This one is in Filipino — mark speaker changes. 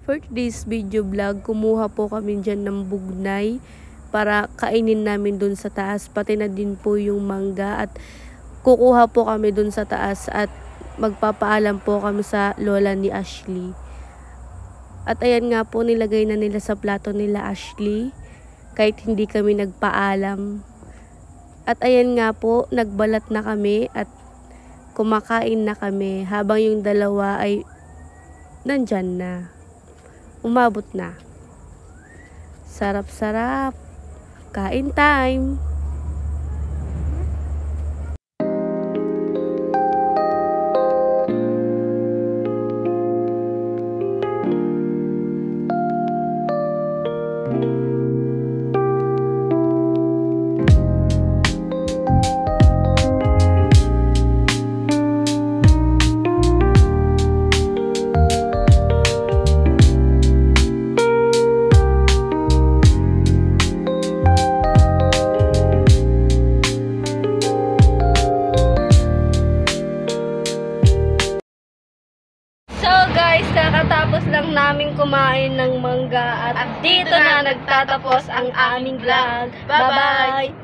Speaker 1: For today's video vlog, kumuha po kami dyan ng bugnay para kainin namin dun sa taas. Pati na din po yung mangga at kukuha po kami dun sa taas at magpapaalam po kami sa lola ni Ashley. At ayan nga po, nilagay na nila sa plato nila Ashley kahit hindi kami nagpaalam. At ayan nga po, nagbalat na kami at kumakain na kami habang yung dalawa ay nandyan na. Umabot na. Sarap-sarap. Kain time. Kakatapos lang namin kumain ng mangga at dito na nagtatapos ang aming vlog. Bye-bye!